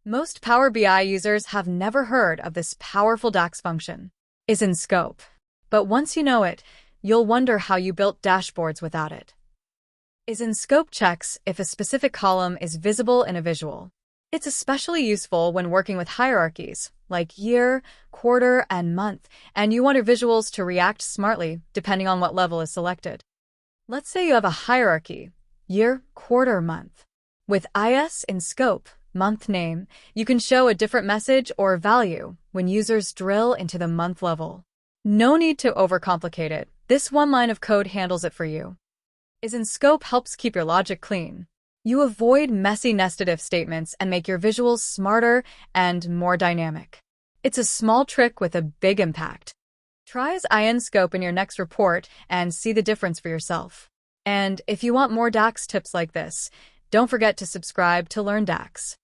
Most Power BI users have never heard of this powerful DAX function, ISINSCOPE. But once you know it, you'll wonder how you built dashboards without it. ISINSCOPE checks if a specific column is visible in a visual. It's especially useful when working with hierarchies, like year, quarter, and month, and you want your visuals to react smartly depending on what level is selected. Let's say you have a hierarchy, year, quarter, month. With ISINSCOPE, month name, you can show a different message or value when users drill into the month level. No need to overcomplicate it. This one line of code handles it for you. ISINSCOPE helps keep your logic clean. You avoid messy nested if statements and make your visuals smarter and more dynamic. It's a small trick with a big impact. Try ISINSCOPE in your next report and see the difference for yourself. And if you want more DAX tips like this, don't forget to subscribe to learn DAX.